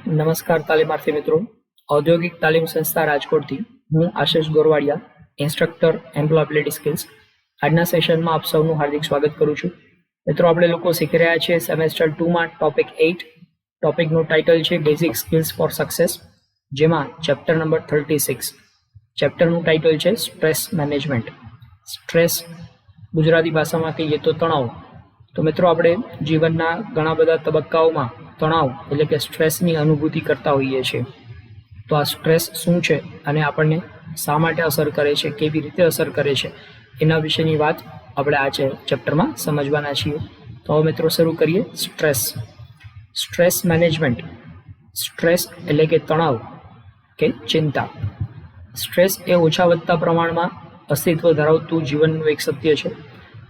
નમસ્કાર તાલીમાર્થી મિત્રો, ઔદ્યોગિક તાલીમ સંસ્થા રાજકોટથી હું આશિષ ગોરવાડિયા, ઇન્સ્ટ્રક્ટર એમ્પ્લોયબિલિટી સ્કિલ્સ. આજના સેશનમાં આપ સૌનું હાર્દિક સ્વાગત કરું છું. મિત્રો, આપણે લોકો શીખી રહ્યા છીએ સેમેસ્ટર 2માં ટોપિક 8. ટોપિકનું ટાઇટલ છે બેઝિક સ્કિલ્સ ફોર સક્સેસ, જેમાં ચેપ્ટર નંબર 36. ચેપ્ટરનું ટાઇટલ છે સ્ટ્રેસ મેનેજમેન્ટ. સ્ટ્રેસ ગુજરાતી ભાષામાં કહીએ તો તણાવ. તો મિત્રો, આપણે જીવનના ઘણા બધા તબક્કાઓમાં તણાવ એટલે કે સ્ટ્રેસની અનુભૂતિ કરતા હોઈએ છીએ. તો આ સ્ટ્રેસ શું છે અને આપણને શા માટે અસર કરે છે, કેવી રીતે અસર કરે છે, એના વિશેની વાત આપણે આ ચેપ્ટરમાં સમજવાના છીએ. તો હવે મિત્રો શરૂ કરીએ. Stress management. સ્ટ્રેસ એટલે કે તણાવ કે ચિંતા. સ્ટ્રેસ એ ઓછા વધતા પ્રમાણમાં અસ્તિત્વ ધરાવતું જીવનનું એક સત્ય છે.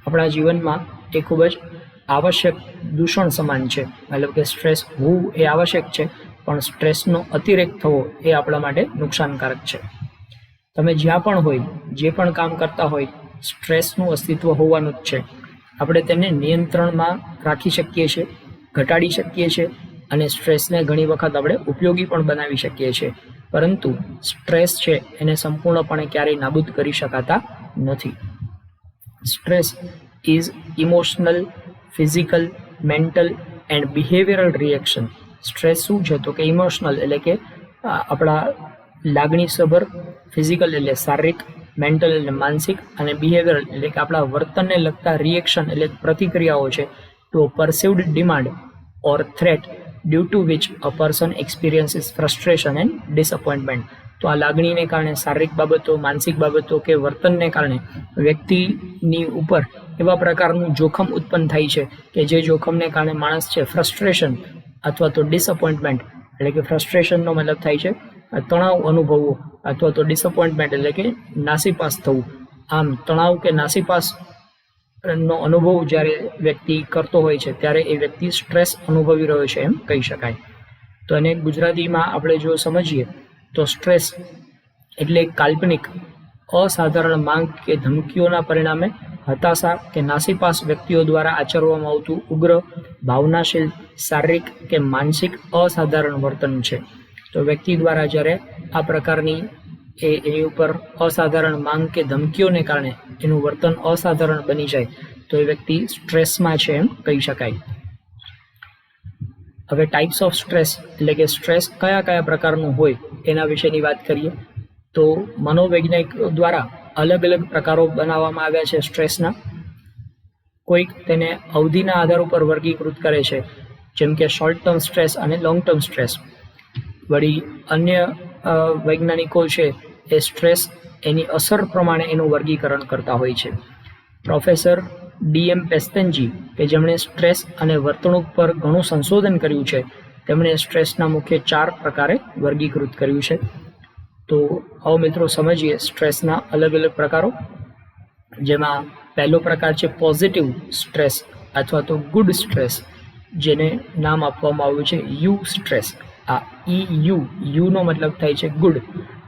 આપણા જીવનમાં એ ખૂબ જ આવશ્યક દૂષણ સમાન છે. મતલબ કે સ્ટ્રેસ હોવું એ આવશ્યક છે, પણ સ્ટ્રેસનો અતિરેક થવો એ આપણા માટે નુકસાનકારક છે. તમે જ્યાં પણ હોય, જે પણ કામ કરતા હોય, સ્ટ્રેસનું અસ્તિત્વ હોવાનું જ છે. આપણે તેને નિયંત્રણમાં રાખી શકીએ છીએ, ઘટાડી શકીએ છીએ અને સ્ટ્રેસને ઘણી વખત આપણે ઉપયોગી પણ બનાવી શકીએ છીએ. પરંતુ સ્ટ્રેસ છે એને સંપૂર્ણપણે ક્યારેય નાબૂદ કરી શકાતા નથી. Stress is emotional, physical, mental and behavioural reaction. Stress શું છે? તો કે ઇમોશનલ એટલે કે આપણા લાગણીસભર, ફિઝિકલ એટલે શારીરિક, મેન્ટલ એટલે માનસિક અને બિહેવિયરલ એટલે કે આપણા વર્તનને લગતા રિએક્શન એટલે પ્રતિક્રિયાઓ છે to perceived demand or threat due to which a person experiences frustration and disappointment. તો આ લાગણીને કારણે, શારીરિક બાબતો, માનસિક બાબતો કે વર્તનને કારણે વ્યક્તિની ઉપર એવા પ્રકારનું જોખમ ઉત્પન્ન થાય છે કે જે જોખમને કારણે માણસ છે ફ્રસ્ટ્રેશન અથવા તો ડિસઅપોઇન્ટમેન્ટ એટલે કે ફ્રસ્ટ્રેશનનો મતલબ થાય છે તણાવ અનુભવવો, અથવા તો ડિસઅપોઇન્ટમેન્ટ એટલે કે નાસીપાસ થવું. આમ તણાવ કે નાસીપાસ નો અનુભવ જ્યારે વ્યક્તિ કરતો હોય છે ત્યારે એ વ્યક્તિ સ્ટ્રેસ અનુભવી રહ્યો છે એમ કહી શકાય. તો એને ગુજરાતીમાં આપણે જો સમજીએ તો સ્ટ્રેસ એટલે કાલ્પનિક અસાધારણ માંગ કે ધમકીઓના પરિણામે હતાશા કે નાસીપાસ વ્યક્તિઓ દ્વારા આચરવામાં આવતું ઉગ્ર, ભાવનાશીલ, શારીરિક કે માનસિક અસાધારણ વર્તન છે. તો વ્યક્તિ દ્વારા જ્યારે આ પ્રકારની એની ઉપર અસાધારણ માંગ કે ધમકીઓને કારણે એનું વર્તન અસાધારણ બની જાય તો એ વ્યક્તિ સ્ટ્રેસમાં છે એમ કહી શકાય. હવે ટાઈપ્સ ઓફ સ્ટ્રેસ એટલે કે સ્ટ્રેસ કયા કયા પ્રકારનું હોય એના વિશેની વાત કરીએ તો મનોવૈજ્ઞાનિક દ્વારા અલગ અલગ પ્રકારો બનાવવામાં આવ્યા છે સ્ટ્રેસના. કોઈક તેને અવધિના આધાર ઉપર વર્ગીકૃત કરે છે, જેમ કે શોર્ટ ટર્મ સ્ટ્રેસ અને લોંગ ટર્મ સ્ટ્રેસ. વળી અન્ય વૈજ્ઞાનિકો છે એ સ્ટ્રેસ એની અસર પ્રમાણે એનું વર્ગીકરણ કરતા હોય છે. પ્રોફેસર DM પેસ્તનજી કે જેમણે સ્ટ્રેસ અને વર્તણૂક પર ઘણું સંશોધન કર્યું છે, તેમણે સ્ટ્રેસના મુખ્ય 4 પ્રકારે વર્ગીકૃત કર્યું છે. તો આવો મિત્રો સમજીએ સ્ટ્રેસના અલગ અલગ પ્રકારો. જેમાં પહેલો પ્રકાર છે પોઝિટિવ સ્ટ્રેસ અથવા તો ગુડ સ્ટ્રેસ, જેને નામ આપવામાં આવ્યું છે યુ સ્ટ્રેસ. આ યુનો મતલબ થાય છે ગુડ.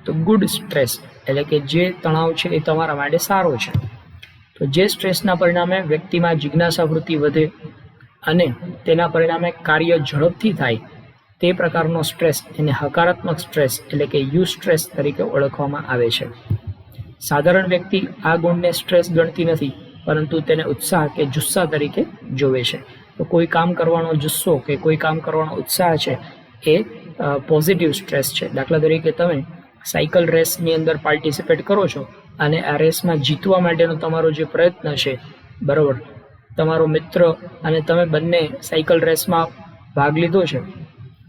તો ગુડ સ્ટ્રેસ એટલે કે જે તણાવ છે એ તમારા માટે સારો છે. તો જે સ્ટ્રેસના પરિણામે વ્યક્તિમાં જિજ્ઞાસા વૃત્તિ વધે અને તેના પરિણામે કાર્ય ઝડપથી થાય તે પ્રકારનો સ્ટ્રેસ એને હકારાત્મક સ્ટ્રેસ એટલે કે યુ સ્ટ્રેસ તરીકે ઓળખવામાં આવે છે. સાધારણ વ્યક્તિ આ ગુણને સ્ટ્રેસ ગણતી નથી, પરંતુ તેને ઉત્સાહ કે જુસ્સા તરીકે જોવે છે. તો કોઈ કામ કરવાનો જુસ્સો કે કોઈ કામ કરવાનો ઉત્સાહ છે એ પોઝિટિવ સ્ટ્રેસ છે. દાખલા તરીકે તમે સાયકલ રેસની અંદર પાર્ટિસિપેટ કરો છો અને આ રેસમાં જીતવા માટેનો તમારો જે પ્રયત્ન છે, બરાબર, તમારો મિત્ર અને તમે બંને સાયકલ રેસમાં ભાગ લીધો છે.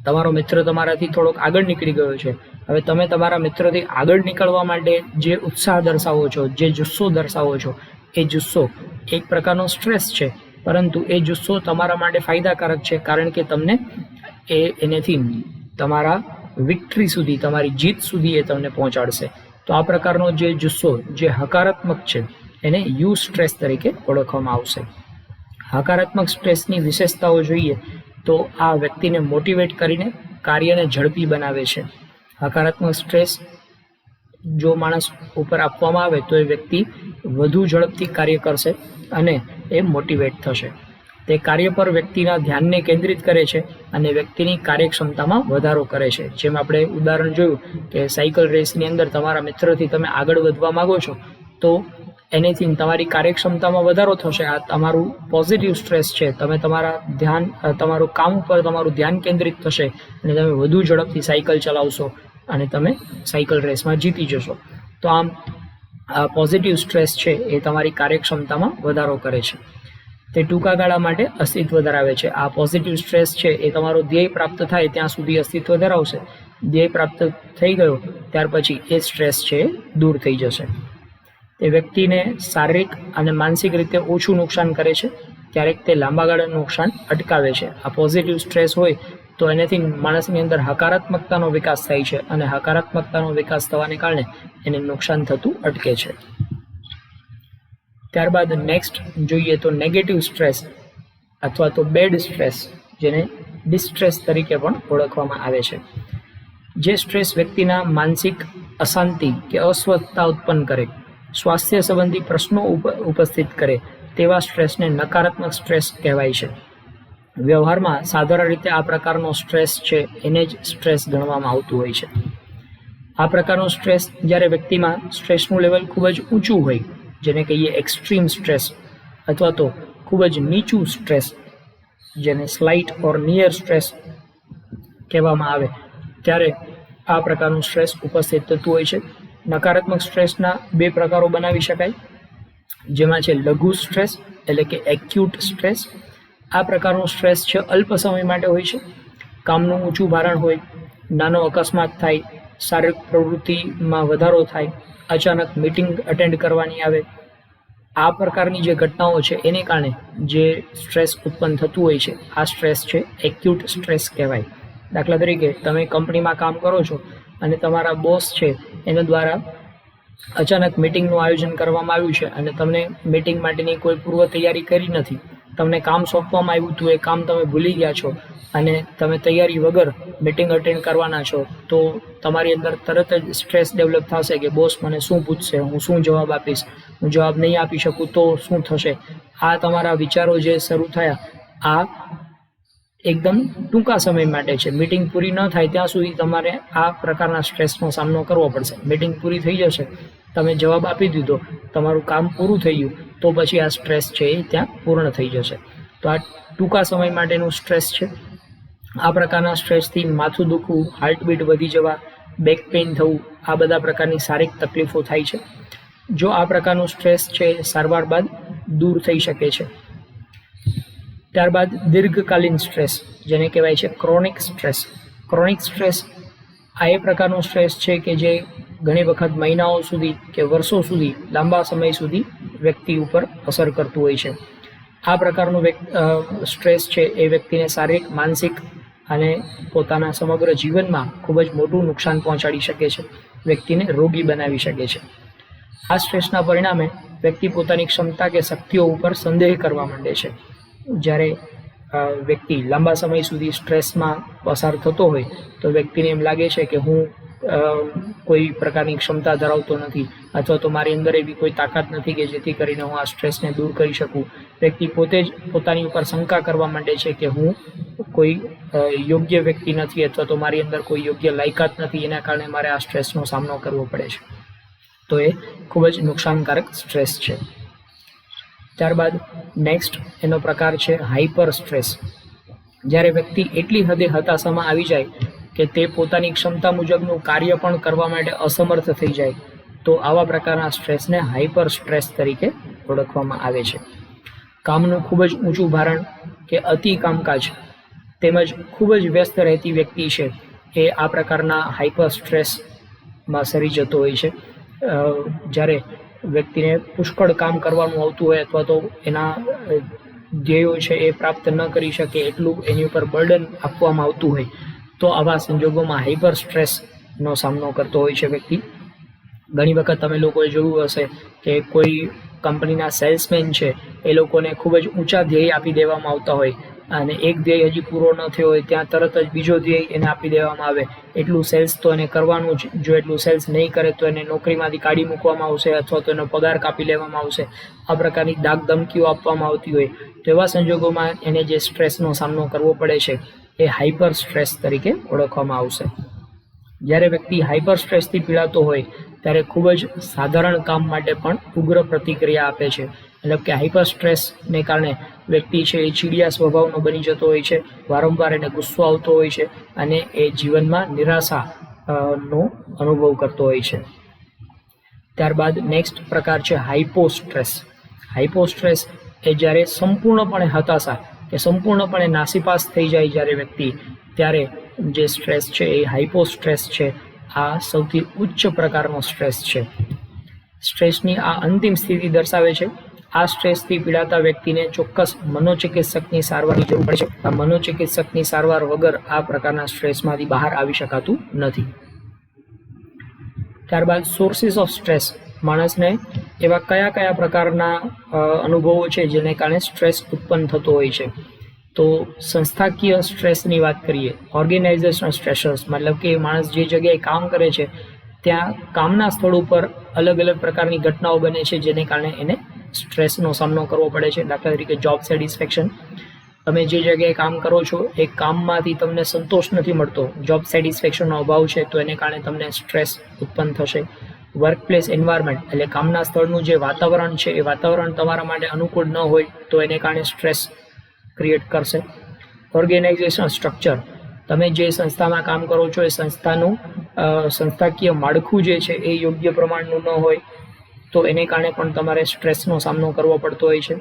તમારો મિત્ર તમારાથી થોડોક આગળ નીકળી ગયો છે. હવે તમે તમારા મિત્રથી આગળ નીકળવા માટે જે ઉત્સાહ દર્શાવો છો, જે જુસ્સો દર્શાવો છો, એ જુસ્સો એક પ્રકારનો સ્ટ્રેસ છે, પરંતુ એ જુસ્સો તમારા માટે ફાયદાકારક છે, કારણ કે તમને એનેથી તમારા વિક્ટરી સુધી, તમારી જીત સુધી એ તમને પહોંચાડશે. તો આ પ્રકારનો જે જુસ્સો, જે હકારાત્મક છે, એને યુ સ્ટ્રેસ તરીકે ઓળખવામાં આવશે. હકારાત્મક સ્ટ્રેસની વિશેષતાઓ જોઈએ તો આ વ્યક્તિને મોટિવેટ કરીને કાર્યને ઝડપી બનાવે છે. હકારાત્મક સ્ટ્રેસ જો માણસ ઉપર આપવામાં આવે તો એ વ્યક્તિ વધુ ઝડપથી કાર્ય કરશે અને એ મોટિવેટ થશે. તે કાર્ય પર વ્યક્તિના ધ્યાનને કેન્દ્રિત કરે છે અને વ્યક્તિની કાર્યક્ષમતામાં વધારો કરે છે. જેમ આપણે ઉદાહરણ જોયું કે સાયકલ રેસની અંદર તમારા મિત્રથી તમે આગળ વધવા માંગો છો તો એનેથી તમારી કાર્યક્ષમતામાં વધારો થશે. આ તમારું પોઝિટિવ સ્ટ્રેસ છે. તમે તમારું કામ ઉપર તમારું ધ્યાન કેન્દ્રિત થશે અને તમે વધુ ઝડપથી સાયકલ ચલાવશો અને તમે સાયકલ રેસમાં જીતી જશો. તો આમ આ પોઝિટિવ સ્ટ્રેસ છે એ તમારી કાર્યક્ષમતામાં વધારો કરે છે. તે ટૂંકા ગાળા માટે અસ્તિત્વ ધરાવે છે. આ પોઝિટિવ સ્ટ્રેસ છે એ તમારો ધ્યેય પ્રાપ્ત થાય ત્યાં સુધી અસ્તિત્વ ધરાવશે. ધ્યેય પ્રાપ્ત થઈ ગયો ત્યાર પછી એ સ્ટ્રેસ છે એ દૂર થઈ જશે. તે વ્યક્તિને શારીરિક અને માનસિક રીતે ઓછું નુકસાન કરે છે. ક્યારેક તે લાંબા ગાળાનું નુકસાન અટકાવે છે. આ પોઝિટિવ સ્ટ્રેસ હોય તો એનાથી માણસની અંદર હકારાત્મકતાનો વિકાસ થાય છે અને હકારાત્મકતાનો વિકાસ થવાને કારણે એને નુકસાન થતું અટકે છે. ત્યારબાદ નેક્સ્ટ જોઈએ તો નેગેટિવ સ્ટ્રેસ અથવા તો બેડ સ્ટ્રેસ, જેને ડિસ્ટ્રેસ તરીકે પણ ઓળખવામાં આવે છે. જે સ્ટ્રેસ વ્યક્તિના માનસિક અશાંતિ કે અસ્વસ્થતા ઉત્પન્ન કરે, સ્વાસ્થ્ય સંબંધી પ્રશ્નો ઉપસ્થિત કરે તેવા સ્ટ્રેસને નકારાત્મક સ્ટ્રેસ કહેવાય છે. વ્યવહારમાં સાધારણ રીતે આ પ્રકારનો સ્ટ્રેસ છે એને જ સ્ટ્રેસ ગણવામાં આવતું હોય છે. આ પ્રકારનો સ્ટ્રેસ જ્યારે વ્યક્તિમાં સ્ટ્રેસનું લેવલ ખૂબ જ ઊંચું હોય, જેને કહીએ એક્સ્ટ્રીમ સ્ટ્રેસ, અથવા તો ખૂબ જ નીચું સ્ટ્રેસ જેને સ્લાઇટ ઓર નિયર સ્ટ્રેસ કહેવામાં આવે, ત્યારે આ પ્રકારનું સ્ટ્રેસ ઉપસ્થિત થતું હોય છે. નકારાત્મક સ્ટ્રેસના બે પ્રકારો બનાવી શકાય, જેમાં છે લઘુ સ્ટ્રેસ એટલે કે એક્યુટ સ્ટ્રેસ. આ પ્રકારનો સ્ટ્રેસ છે અલ્પ સમય માટે હોય છે. કામનું ઊંચું ભારણ હોય, નાનો અકસ્માત થાય, શારીરિક પ્રવૃત્તિમાં વધારો થાય, અચાનક મીટિંગ અટેન્ડ કરવાની આવે, આ પ્રકારની જે ઘટનાઓ છે એને કારણે જે સ્ટ્રેસ ઉત્પન્ન થતું હોય છે આ સ્ટ્રેસ છે એક્યુટ સ્ટ્રેસ કહેવાય. દાખલા તરીકે તમે કંપનીમાં કામ કરો છો અને તમારા બોસ છે એના દ્વારા અચાનક મીટિંગનું આયોજન કરવામાં આવ્યું છે અને તમને મીટિંગ માટેની કોઈ પૂર્વ તૈયારી કરી નથી. તમને કામ સોંપવામાં આવ્યું હતું, એ કામ તમે ભૂલી ગયા છો અને તમે તૈયારી વગર મીટિંગ અટેન્ડ કરવાના છો, તો તમારી અંદર તરત જ સ્ટ્રેસ ડેવલપ થશે કે બોસ મને શું પૂછશે, હું શું જવાબ આપીશ, હું જવાબ નહીં આપી શકું તો શું થશે. આ તમારા વિચારો જે શરૂ થયા આ એકદમ ટૂંકા સમય માટે છે. મીટિંગ પૂરી ન થાય ત્યાં સુધી તમારે આ પ્રકારના સ્ટ્રેસનો સામનો કરવો પડશે. મીટિંગ પૂરી થઈ જશે, તમે જવાબ આપી દીધો, તમારું કામ પૂરું થઈ ગયું, તો પછી આ સ્ટ્રેસ છે એ ત્યાં પૂર્ણ થઈ જશે. તો આ ટૂંકા સમય માટેનું સ્ટ્રેસ છે. આ પ્રકારના સ્ટ્રેસથી માથું દુખવું, હાર્ટબીટ વધી જવા, બેક પેઇન થવું, આ બધા પ્રકારની શારીરિક તકલીફો થાય છે. જો આ પ્રકારનું સ્ટ્રેસ છે સારવાર બાદ દૂર થઈ શકે છે. ત્યારબાદ દીર્ઘકાલીન સ્ટ્રેસ, જેને કહેવાય છે ક્રોનિક સ્ટ્રેસ. ક્રોનિક સ્ટ્રેસ આ એ પ્રકારનો સ્ટ્રેસ છે કે જે ઘણી વખત મહિનાઓ સુધી કે વર્ષો સુધી, લાંબા સમય સુધી વ્યક્તિ ઉપર અસર કરતું હોય છે. આ પ્રકારનું સ્ટ્રેસ છે એ વ્યક્તિને શારીરિક, માનસિક અને પોતાના સમગ્ર જીવનમાં ખૂબ જ મોટું નુકસાન પહોંચાડી શકે છે, વ્યક્તિને રોગી બનાવી શકે છે. આ સ્ટ્રેસના પરિણામે વ્યક્તિ પોતાની ક્ષમતા કે શક્તિઓ ઉપર સંદેહ કરવા માંડે છે. જ્યારે વ્યક્તિ લાંબા સમય સુધી સ્ટ્રેસમાં પસાર થતો હોય તો વ્યક્તિને એમ લાગે છે કે હું કોઈ પ્રકારની ક્ષમતા ધરાવતો નથી, અથવા તો મારી અંદર એવી કોઈ તાકાત નથી કે જેથી કરીને હું આ સ્ટ્રેસને દૂર કરી શકું. વ્યક્તિ પોતે જ પોતાની ઉપર શંકા કરવા માંડે છે કે હું કોઈ યોગ્ય વ્યક્તિ નથી, અથવા તો મારી અંદર કોઈ યોગ્ય લાયકાત નથી, એના કારણે મારે આ સ્ટ્રેસનો સામનો કરવો પડે છે. તો એ ખૂબ જ નુકસાનકારક સ્ટ્રેસ છે. ત્યારબાદ નેક્સ્ટ એનો પ્રકાર છે હાઈપર સ્ટ્રેસ. જ્યારે વ્યક્તિ એટલી હદે હતાશામાં આવી જાય કે તે પોતાની ક્ષમતા મુજબનું કાર્ય પણ કરવા માટે અસમર્થ થઈ જાય, તો આવા પ્રકારના સ્ટ્રેસને હાઈપર સ્ટ્રેસ તરીકે ઓળખવામાં આવે છે. કામનું ખૂબ જ ઊંચું ભારણ કે અતિ કામકાજ તેમજ ખૂબ જ વ્યસ્ત રહેતી વ્યક્તિ છે એ આ પ્રકારના હાઈપર સ્ટ્રેસમાં સરી જતો હોય છે. જ્યારે વ્યક્તિને પુષ્કળ કામ કરવાનું આવતું હોય અથવા તો એના ધ્યેયો છે એ પ્રાપ્ત ન કરી શકે એટલું એની ઉપર બર્ડન આપવામાં આવતું હોય, તો આવા સંજોગોમાં હાઈપર સ્ટ્રેસનો સામનો કરતો હોય છે વ્યક્તિ. ઘણી વખત તમે લોકોએ જોયું હશે કે કોઈ કંપનીના સેલ્સમેન છે એ લોકોને ખૂબ જ ઊંચા ધ્યેય આપી દેવામાં આવતા હોય અને એક ધ્યેય હજી પૂરો ન થયો હોય ત્યાં તરત જ બીજો ધ્યેય એને આપી દેવામાં આવે, એટલું સેલ્સ તો એને કરવાનું જ. જો એટલું સેલ્સ નહીં કરે તો એને નોકરીમાંથી કાઢી મૂકવામાં આવશે અથવા તો એનો પગાર કાપી લેવામાં આવશે. આ પ્રકારની ધાક ધમકીઓ આપવામાં આવતી હોય તો એવા સંજોગોમાં એને જે સ્ટ્રેસનો સામનો કરવો પડે છે એ હાઇપર સ્ટ્રેસ તરીકે ઓળખવામાં આવશે. જ્યારે વ્યક્તિ હાઇપર સ્ટ્રેસથી પીડાતો હોય ત્યારે ખૂબ જ સાધારણ કામ માટે પણ ઉગ્ર પ્રતિક્રિયા આપે છે. મતલબ કે હાઇપર સ્ટ્રેસને કારણે વ્યક્તિ છે એ ચીડિયા સ્વભાવનો બની જતો હોય છે, વારંવાર એને ગુસ્સો આવતો હોય છે અને એ જીવનમાં નિરાશા નો અનુભવ કરતો હોય છે. ત્યારબાદ નેક્સ્ટ પ્રકાર છે હાઇપોસ્ટ્રેસ. હાઇપોસ્ટ્રેસ એ જ્યારે સંપૂર્ણપણે હતાશા કે સંપૂર્ણપણે નાસીપાસ થઈ જાય જ્યારે વ્યક્તિ, ત્યારે જે સ્ટ્રેસ છે એ હાઇપોસ્ટ્રેસ છે. આ સૌથી ઉચ્ચ પ્રકારનો સ્ટ્રેસ છે. સ્ટ્રેસની આ અંતિમ સ્થિતિ દર્શાવે છે. આ સ્ટ્રેસથી પીડાતા વ્યક્તિને ચોક્કસ મનોચિકિત્સકની સારવારની જરૂર પડે છે. આ મનોચિકિત્સકની સારવાર વગર આ પ્રકારના સ્ટ્રેસમાંથી બહાર આવી શકાતું નથી. ત્યારબાદ સોર્સિસ ઓફ સ્ટ્રેસ. માણસને એવા કયા કયા પ્રકારના અનુભવો છે જેને કારણે સ્ટ્રેસ ઉત્પન્ન થતો હોય છે. તો સંસ્થાકીય સ્ટ્રેસની વાત કરીએ, ઓર્ગેનાઇઝેશનલ સ્ટ્રેસર્સ, મતલબ કે માણસ જે જગ્યાએ કામ કરે છે ત્યાં કામના સ્થળ ઉપર અલગ અલગ પ્રકારની ઘટનાઓ બને છે જેને કારણે એને સ્ટ્રેસનો સામનો કરવો પડે છે. દાખલા તરીકે જોબ સેટિસ્ફેક્શન. તમે જે જગ્યાએ કામ કરો છો એ કામમાંથી તમને સંતોષ નથી મળતો, જોબ સેટિસ્ફેક્શનનો અભાવ છે, તો એને કારણે તમને સ્ટ્રેસ ઉત્પન્ન થશે. વર્કપ્લેસ એન્વાયરમેન્ટ એટલે કામના સ્થળનું જે વાતાવરણ છે એ વાતાવરણ તમારા માટે અનુકૂળ ન હોય તો એને કારણે સ્ટ્રેસ ક્રિએટ કરશે. Organisational structure. તમે જે સંસ્થામાં કામ કરો છો એ સંસ્થાનું સંસ્થાકીય માળખું જે છે એ યોગ્ય પ્રમાણનું ન હોય તો એને કારણે પણ તમારે સ્ટ્રેસનો સામનો કરવો પડતો હોય છે.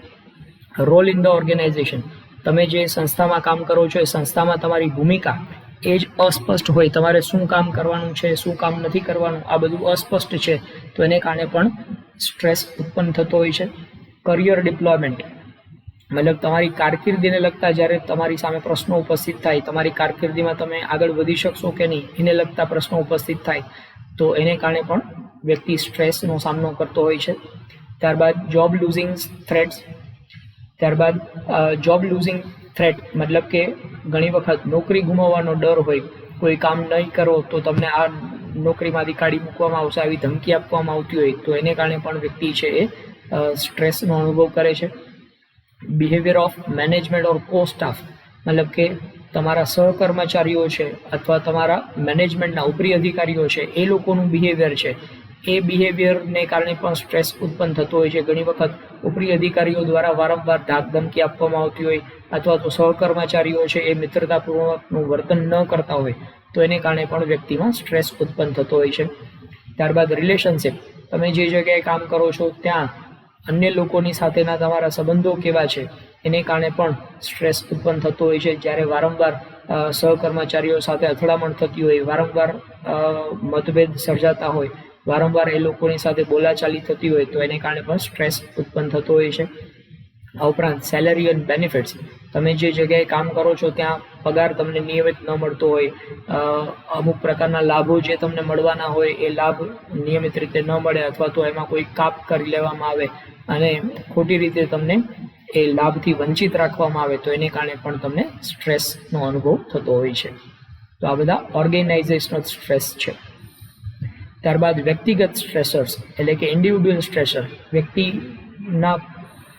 Role in the organization. તમે જે સંસ્થામાં કામ કરો છો એ સંસ્થામાં તમારી ભૂમિકા એ જ અસ્પષ્ટ હોય, તમારે શું કામ કરવાનું છે, શું કામ નથી કરવાનું, આ બધું અસ્પષ્ટ છે, તો એને કારણે પણ સ્ટ્રેસ ઉત્પન્ન થતો હોય છે. Career deployment. મતલબ તમારી કારકિર્દીને લગતા જ્યારે તમારી સામે પ્રશ્નો ઉપસ્થિત થાય, તમારી કારકિર્દીમાં તમે આગળ વધી શકશો કે નહીં એને લગતા પ્રશ્નો ઉપસ્થિત થાય તો એને કારણે પણ વ્યક્તિ સ્ટ્રેસનો સામનો કરતો હોય છે. ત્યારબાદ જોબ લૂઝિંગ થ્રેટ્સ. ત્યારબાદ જોબ લૂઝિંગ થ્રેટ મતલબ કે ઘણી વખત નોકરી ગુમાવવાનો ડર હોય, કોઈ કામ નહીં કરો તો તમને આ નોકરીમાંથી કાઢી મૂકવામાં આવશે, આવી ધમકી આપવામાં આવતી હોય તો એને કારણે પણ વ્યક્તિ છે એ સ્ટ્રેસનો અનુભવ કરે છે. બિહેવિયર ઓફ મેનેજમેન્ટ ઓર કો સ્ટાફ. મતલબ કે તમારા સહકર્મચારીઓ છે અથવા તમારા મેનેજમેન્ટના ઉપરી અધિકારીઓ છે એ લોકોનું બિહેવિયર છે, એ બિહેવિયરને કારણે પણ સ્ટ્રેસ ઉત્પન્ન થતો હોય છે. ઘણી વખત ઉપરી અધિકારીઓ દ્વારા વારંવાર ધાક ધમકી આપવામાં આવતી હોય અથવા તો સહકર્મચારીઓ છે એ મિત્રતાપૂર્વકનું વર્તન ન કરતા હોય તો એને કારણે પણ વ્યક્તિમાં સ્ટ્રેસ ઉત્પન્ન થતો હોય છે. ત્યારબાદ રિલેશનશિપ. તમે જે જગ્યાએ કામ કરો છો ત્યાં અન્ય લોકોની સાથેના તમારા સંબંધો કેવા છે એને કારણે પણ સ્ટ્રેસ ઉત્પન્ન થતો હોય છે. જ્યારે વારંવાર સહકર્મચારીઓ સાથે અથડામણ થતી હોય, વારંવાર મતભેદ સર્જાતા હોય, વારંવાર એ લોકોની સાથે બોલાચાલી થતી હોય તો એને કારણે પણ સ્ટ્રેસ ઉત્પન્ન થતો હોય છે. આ ઉપરાંત સેલરી એન્ડ બેનિફિટ્સ. તમે જે જગ્યાએ કામ કરો છો ત્યાં પગાર તમને નિયમિત ન મળતો હોય, અમુક પ્રકારના લાભો જે તમને મળવાના હોય એ લાભ નિયમિત રીતે ન મળે અથવા તો એમાં કોઈ કાપ કરી લેવામાં આવે અને ખોટી રીતે તમને એ લાભથી વંચિત રાખવામાં આવે તો એને કારણે પણ તમને સ્ટ્રેસનો અનુભવ થતો હોય છે. તો આ બધા ઓર્ગેનાઇઝેશનલ સ્ટ્રેસ છે. ત્યારબાદ વ્યક્તિગત સ્ટ્રેસર્સ એટલે કે ઇન્ડિવિડ્યુઅલ સ્ટ્રેસર.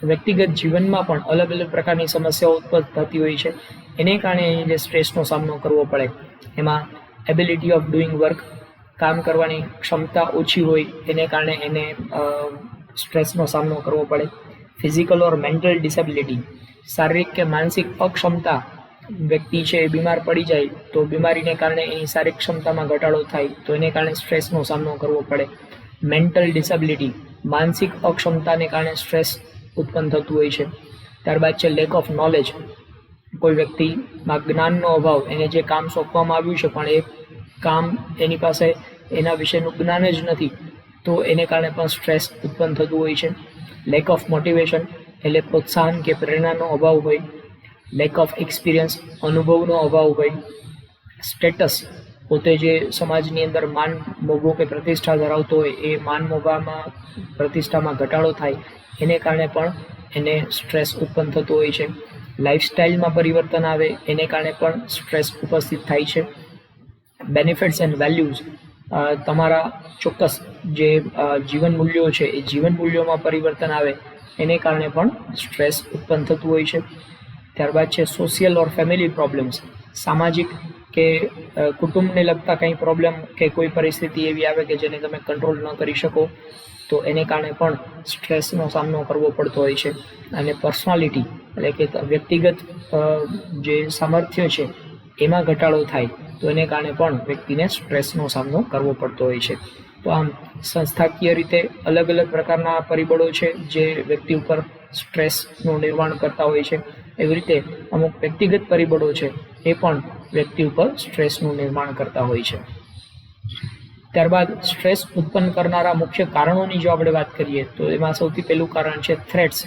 વ્યક્તિગત જીવનમાં પણ અલગ અલગ પ્રકારની સમસ્યાઓ ઉત્પન્ન થતી હોય છે, એને કારણે જે સ્ટ્રેસનો સામનો કરવો પડે. એમાં એબિલિટી ઓફ ડુઈંગ વર્ક, કામ કરવાની ક્ષમતા ઓછી હોય એને કારણે એને સ્ટ્રેસનો સામનો કરવો પડે. ફિઝિકલ ઓર મેન્ટલ ડિસેબિલિટી, શારીરિક કે માનસિક અક્ષમતા. વ્યક્તિ છે એ બીમાર પડી જાય તો બીમારીને કારણે એની શારીરિક ક્ષમતામાં ઘટાડો થાય તો એને કારણે સ્ટ્રેસનો સામનો કરવો પડે. મેન્ટલ ડિસેબિલિટી, માનસિક અક્ષમતાને કારણે સ્ટ્રેસ ઉત્પન્ન થતું હોય છે. ત્યારબાદ છે લેક ઓફ નોલેજ. કોઈ વ્યક્તિમાં જ્ઞાનનો અભાવ, એને જે કામ સોંપવામાં આવ્યું છે પણ એ કામ એની પાસે એના વિશેનું જ્ઞાન જ નથી તો એને કારણે પણ સ્ટ્રેસ ઉત્પન્ન થતું હોય છે. લેક ઓફ મોટિવેશન એટલે પ્રોત્સાહન કે પ્રેરણાનો અભાવ હોય. લેક ઓફ એક્સપિરિયન્સ, અનુભવનો અભાવ હોય. સ્ટેટસ, પોતે જે સમાજની અંદર માન મોભો કે પ્રતિષ્ઠા ધરાવતો હોય એ માન મોભામાં પ્રતિષ્ઠામાં ઘટાડો થાય એને કારણે પણ એને સ્ટ્રેસ ઉત્પન્ન થતો હોય છે. લાઇફસ્ટાઇલમાં પરિવર્તન આવે એને કારણે પણ સ્ટ્રેસ ઉપસ્થિત થાય છે. બેનિફિટ્સ એન્ડ વેલ્યુઝ, તમારા ચોક્કસ જે જીવન મૂલ્યો છે એ જીવન મૂલ્યોમાં પરિવર્તન આવે એને કારણે પણ સ્ટ્રેસ ઉત્પન્ન થતું હોય છે. ત્યારબાદ છે સોશિયલ ઓર ફેમિલી પ્રોબ્લેમ્સ, સામાજિક કે કુટુંબને લગતા કંઈ પ્રોબ્લેમ કે કોઈ પરિસ્થિતિ એવી આવે કે જેને તમે કંટ્રોલ ન કરી શકો તો એને કારણે પણ સ્ટ્રેસનો સામનો કરવો પડતો હોય છે. અને પર્સનાલિટી એટલે કે વ્યક્તિગત જે સામર્થ્ય છે એમાં ઘટાડો થાય તો એને કારણે પણ વ્યક્તિને સ્ટ્રેસનો સામનો કરવો પડતો હોય છે. તો આમ સંસ્થાકીય રીતે અલગ અલગ પ્રકારના પરિબળો છે જે વ્યક્તિ ઉપર સ્ટ્રેસનું નિર્માણ કરતા હોય છે. એવી રીતે અમુક વ્યક્તિગત પરિબળો છે એ પણ વ્યક્તિ ઉપર સ્ટ્રેસનું નિર્માણ કરતા હોય છે. ત્યારબાદ સ્ટ્રેસ ઉત્પન્ન કરનારા મુખ્ય કારણોની જો આપણે વાત કરીએ તો એમાં સૌથી પહેલું કારણ છે થ્રેટ્સ,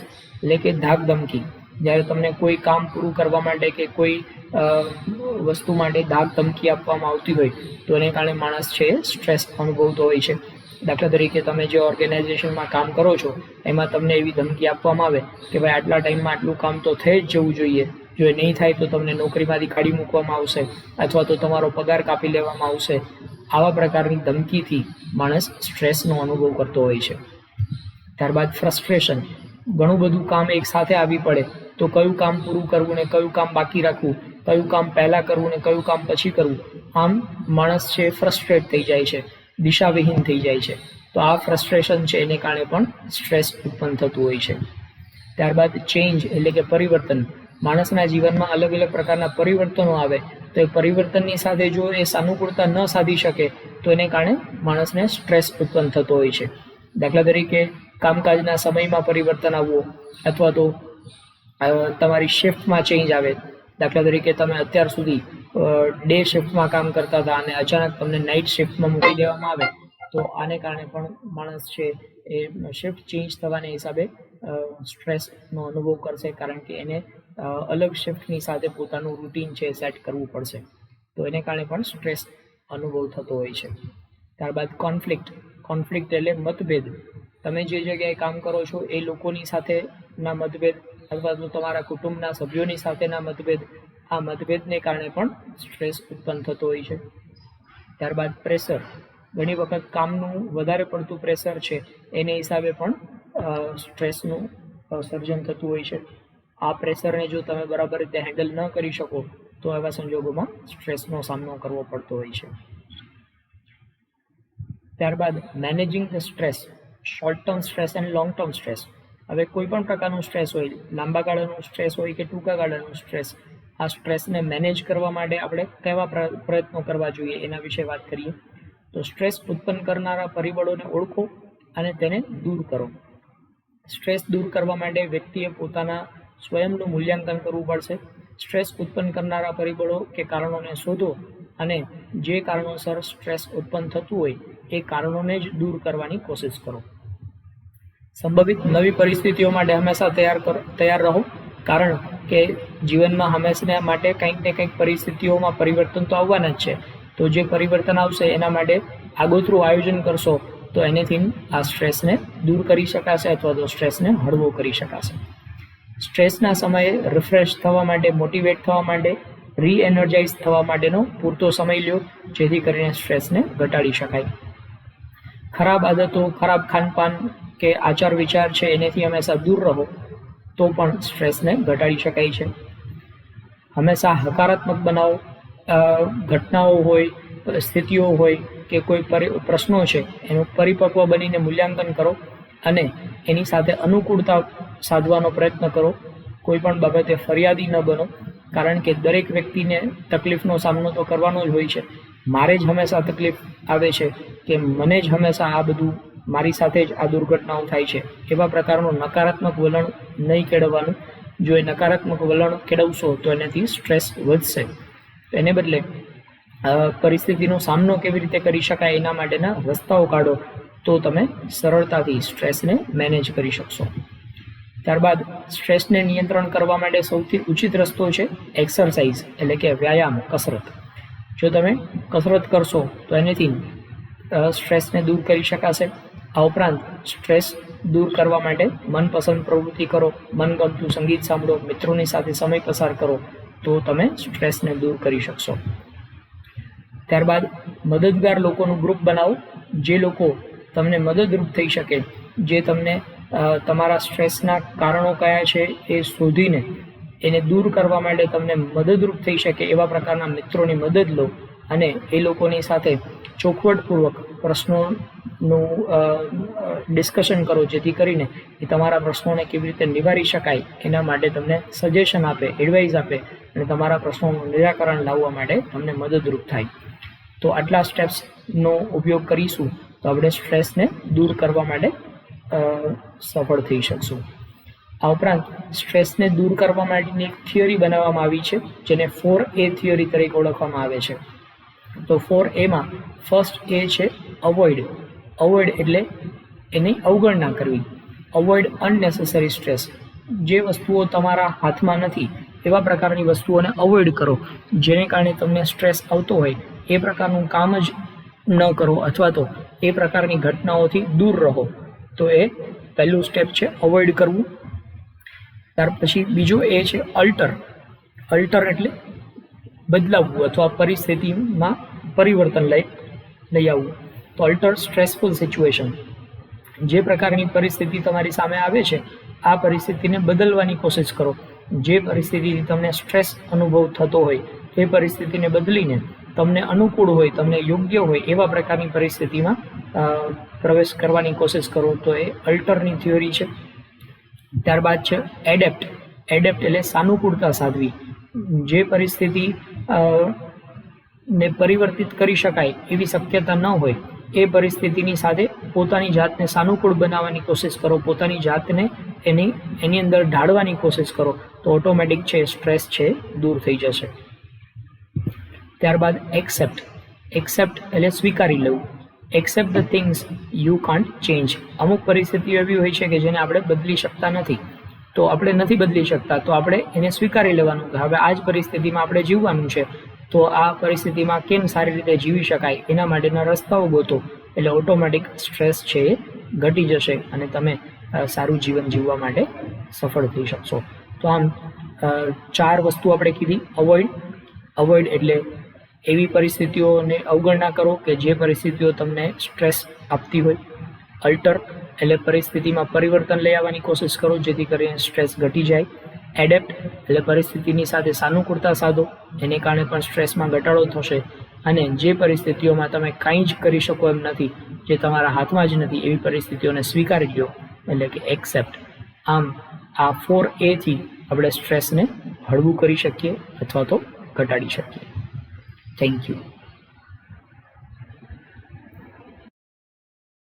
એટલે કે ધાક ધમકી. જ્યારે તમને કોઈ કામ પૂરું કરવા માટે કે કોઈ વસ્તુ માટે ધાક ધમકી આપવામાં આવતી હોય તો એને કારણે માણસ છે સ્ટ્રેસ અનુભવતો હોય છે. દાખલા તરીકે તમે જે ઓર્ગેનાઇઝેશનમાં કામ કરો છો એમાં તમને એવી ધમકી આપવામાં આવે કે ભાઈ આટલા ટાઈમમાં આટલું કામ તો થઈ જ જવું જોઈએ, જો એ નહીં થાય તો તમને નોકરીમાંથી કાઢી મૂકવામાં આવશે અથવા તો તમારો પગાર કાપી લેવામાં આવશે. આવા પ્રકારની ધમકીથી માણસ સ્ટ્રેસનો અનુભવ કરતો હોય છે. ત્યારબાદ ફ્રસ્ટ્રેશન, ઘણું બધું કામ એક સાથે આવી પડે તો કયું કામ પૂરું કરવું ને કયું કામ બાકી રાખવું, કયું કામ પહેલાં કરવું ને કયું કામ પછી કરવું, આમ માણસ છે ફ્રસ્ટ્રેટ થઈ જાય છે, દિશાવિહીન થઈ જાય છે. તો આ ફ્રસ્ટ્રેશન છે એને કારણે પણ સ્ટ્રેસ ઉત્પન્ન થતું હોય છે. ત્યારબાદ ચેન્જ એટલે કે પરિવર્તન, માણસના જીવનમાં અલગ અલગ પ્રકારના પરિવર્તનો આવે તો એ પરિવર્તનની સાથે જો એ સાનુકૂળતા ન સાધી શકે તો એને કારણે માણસને સ્ટ્રેસ ઉત્પન્ન થતો હોય છે. દાખલા તરીકે કામકાજના સમયમાં પરિવર્તન આવવું અથવા તો તમારી શિફ્ટમાં ચેન્જ આવે. દાખલા તરીકે તમે અત્યાર સુધી ડે શિફ્ટમાં કામ કરતા હતા અને અચાનક તમને નાઇટ શિફ્ટમાં મૂકી દેવામાં આવે તો આને કારણે પણ માણસ છે એ શિફ્ટ ચેન્જ થવાને હિસાબે સ્ટ્રેસનો અનુભવ કરશે, કારણ કે એને અલગ શિફ્ટની સાથે પોતાનું રૂટીન છે સેટ કરવું પડશે. તો એને કારણે પણ સ્ટ્રેસ અનુભવ થતો હોય છે. ત્યારબાદ કોન્ફ્લિક્ટ એટલે મતભેદ, તમે જે જગ્યાએ કામ કરો છો એ લોકોની સાથેના મતભેદ અથવા તો તમારા કુટુંબના સભ્યોની સાથેના મતભેદ, આ મતભેદને કારણે પણ સ્ટ્રેસ ઉત્પન્ન થતો હોય છે. ત્યારબાદ પ્રેશર, ઘણી વખત કામનું વધારે પડતું પ્રેશર છે એને હિસાબે પણ સ્ટ્રેસનું સર્જન થતું હોય છે. આ પ્રેશરને જો તમે બરાબર રીતે હેન્ડલ ન કરી શકો તો એવા સંજોગોમાં સ્ટ્રેસનો સામનો કરવો પડતો હોય છે. ત્યારબાદ managing the stress, short term stress and long term stress. હવે કોઈ પણ પ્રકારનું સ્ટ્રેસ હોય, લાંબા ગાળાનું સ્ટ્રેસ હોય કે ટૂંકા ગાળાનું સ્ટ્રેસ, આ સ્ટ્રેસને મેનેજ કરવા માટે આપણે કેવા પ્રયત્નો કરવા જોઈએ એના વિશે વાત કરીએ. તો સ્ટ્રેસ ઉત્પન્ન કરનારા પરિબળોને ઓળખો અને તેને દૂર કરો. સ્ટ્રેસ દૂર કરવા માટે વ્યક્તિએ પોતાના સ્વયંનું મૂલ્યાંકન કરવું પડશે. સ્ટ્રેસ ઉત્પન્ન કરનારા પરિબળો કે કારણોને શોધો અને જે કારણોસર સ્ટ્રેસ ઉત્પન્ન થતું હોય એ કારણોને જ દૂર કરવાની કોશિશ કરો. સંભવિત નવી પરિસ્થિતિઓ માટે હંમેશા તૈયાર રહો, કારણ કે જીવનમાં હંમેશા માટે કંઈક ને કંઈક પરિસ્થિતિઓમાં પરિવર્તન તો આવવાના જ છે. તો જે પરિવર્તન આવશે એના માટે આગોતરું આયોજન કરશો તો એનેથી આ સ્ટ્રેસને દૂર કરી શકાશે અથવા તો સ્ટ્રેસને હળવો કરી શકાશે. સ્ટ્રેસના સમયે રિફ્રેશ થવા માટે, મોટિવેટ થવા માટે, રીએનર્જાઇઝ થવા માટેનો પૂરતો સમય લ્યો જેથી કરીને સ્ટ્રેસને ઘટાડી શકાય. ખરાબ આદતો, ખરાબ ખાનપાન કે આચાર વિચાર છે એનેથી હંમેશા દૂર રહો તો પણ સ્ટ્રેસને ઘટાડી શકાય છે. હંમેશા હકારાત્મક બનાવો, ઘટનાઓ હોય, સ્થિતિઓ હોય કે કોઈ પ્રશ્નો છે એનું પરિપક્વ બનીને મૂલ્યાંકન કરો અને એની સાથે અનુકૂળતા સાધવાનો પ્રયત્ન કરો. કોઈ પણ બાબતે ફરિયાદી ન બનો, કારણ કે દરેક વ્યક્તિને તકલીફનો સામનો તો કરવાનો જ હોય છે. મારે જ હંમેશા તકલીફ આવે છે કે મને જ હંમેશા આ બધું મારી સાથે જ આ દુર્ઘટનાઓ થાય છે, એવા પ્રકારનું નકારાત્મક વલણ નહીં કેળવવાનું. જો એ નકારાત્મક વલણ કેળવશો તો એનાથી સ્ટ્રેસ વધશે. એને બદલે પરિસ્થિતિનો સામનો કેવી રીતે કરી શકાય એના માટેના રસ્તાઓ કાઢો તો તમે સરળતાથી સ્ટ્રેસને મેનેજ કરી શકશો. ત્યારબાદ સ્ટ્રેસને નિયંત્રણ કરવા માટે સૌથી ઉચિત રસ્તો છે એક્સરસાઇઝ એટલે કે વ્યાયામ, કસરત. જો તમે કસરત કરશો તો એનેથી સ્ટ્રેસને દૂર કરી શકાશે. આ ઉપરાંત સ્ટ્રેસ દૂર કરવા માટે મનપસંદ પ્રવૃત્તિ કરો, મનગમતું સંગીત સાંભળો, મિત્રોની સાથે સમય પસાર કરો, તો તમે સ્ટ્રેસને દૂર કરી શકશો. ત્યારબાદ મદદગાર લોકોનું ગ્રુપ બનાવો. જે લોકો તમને મદદરૂપ થઈ શકે, જે તમને તમારા સ્ટ્રેસના કારણો કયા છે એ શોધીને એને દૂર કરવા માટે તમને મદદરૂપ થઈ શકે એવા પ્રકારના મિત્રોની મદદ લો અને એ લોકોની સાથે ચોખવટપૂર્વક પ્રશ્નોનું ડિસ્કશન કરો, જેથી કરીને એ તમારા પ્રશ્નોને કેવી રીતે નિવારી શકાય એના માટે તમને સજેશન આપે, એડવાઇસ આપે અને તમારા પ્રશ્નોનું નિરાકરણ લાવવા માટે તમને મદદરૂપ થાય. તો આટલા સ્ટેપ્સનો ઉપયોગ કરીશું તો આપણે સ્ટ્રેસને દૂર કરવા માટે સફળ થઈ શકશું. આ ઉપરાંત સ્ટ્રેસને દૂર કરવા માટેની એક થિયરી બનાવવામાં આવી છે, જેને 4A થિયરી તરીકે ઓળખવામાં આવે છે. તો 4Aમાં ફર્સ્ટ એ છે અવોઇડ. અવોઇડ એટલે એની અવગણના કરવી. Avoid અનનેસેસરી stress. જે વસ્તુઓ તમારા હાથમાં નથી એવા પ્રકારની વસ્તુઓને અવોઇડ કરો. જેને કારણે તમને સ્ટ્રેસ આવતો હોય એ પ્રકારનું કામ જ ન કરો અથવા તો એ પ્રકારની ઘટનાઓથી દૂર રહો. તો એ પહેલું સ્ટેપ છે, અવોઇડ કરવું. ત્યાર પછી બીજો એ છે અલ્ટર. અલ્ટર એટલે બદલાવવું અથવા પરિસ્થિતિમાં પરિવર્તન લઈ આવવું. તો અલ્ટર સ્ટ્રેસફુલ સિચ્યુએશન. જે પ્રકારની પરિસ્થિતિ તમારી સામે આવે છે આ પરિસ્થિતિને બદલવાની કોશિશ કરો. જે પરિસ્થિતિથી તમને સ્ટ્રેસ અનુભવ થતો હોય એ પરિસ્થિતિને બદલીને તમને અનુકૂળ હોય, તમને યોગ્ય હોય એવા પ્રકારની પરિસ્થિતિમાં પ્રવેશ કરવાની કોશિશ કરો. તો એ અલ્ટરની થિયોરી છે. ત્યારબાદ છે એડેપ્ટ. એડેપ્ટ એટલે સાનુકૂળતા સાધવી. જે પરિસ્થિતિ ને પરિવર્તિત કરી શકાય એવી શક્યતા ન હોય એ પરિસ્થિતિની સાથે પોતાની જાતને સાનુકૂળ બનાવવાની કોશિશ કરો, પોતાની જાતને એની અંદર ઢાળવાની કોશિશ કરો, તો ઓટોમેટિક છે સ્ટ્રેસ છે દૂર થઈ જશે. ત્યારબાદ એક્સેપ્ટ. એક્સેપ્ટ એટલે સ્વીકારી લેવું. Accept the things you can't change. અમુક પરિસ્થિતિઓ એવી હોય છે કે જેને આપણે બદલી શકતા નથી. તો આપણે નથી બદલી શકતા તો આપણે એને સ્વીકારી લેવાનું કે હવે આ જ પરિસ્થિતિમાં આપણે જીવવાનું છે. તો આ પરિસ્થિતિમાં કેમ સારી રીતે જીવી શકાય એના માટેના રસ્તાઓ ગોતો. એટલે ઓટોમેટિક સ્ટ્રેસ છે એ ઘટી જશે અને તમે સારું જીવન જીવવા માટે સફળ થઈ શકશો. તો આમ 4 વસ્તુ આપણે કીધી. અવોઇડ એટલે એવી પરિસ્થિતિઓને અવગણના કરો કે જે પરિસ્થિતિઓ તમને સ્ટ્રેસ આપતી હોય. અલ્ટર એટલે પરિસ્થિતિમાં પરિવર્તન લઈ આવવાની કોશિશ કરો જેથી કરીને સ્ટ્રેસ ઘટી જાય. એડેપ્ટ એટલે પરિસ્થિતિની સાથે સાનુકૂળતા સાધો, એને કારણે પણ સ્ટ્રેસમાં ઘટાડો થશે. અને જે પરિસ્થિતિઓમાં તમે કાંઈ જ કરી શકો એમ નથી, જે તમારા હાથમાં જ નથી એવી પરિસ્થિતિઓને સ્વીકારી લો, એટલે કે એક્સેપ્ટ. આમ આ 4A થી આપણે સ્ટ્રેસને હળવું કરી શકીએ અથવા તો ઘટાડી શકીએ. Thank you.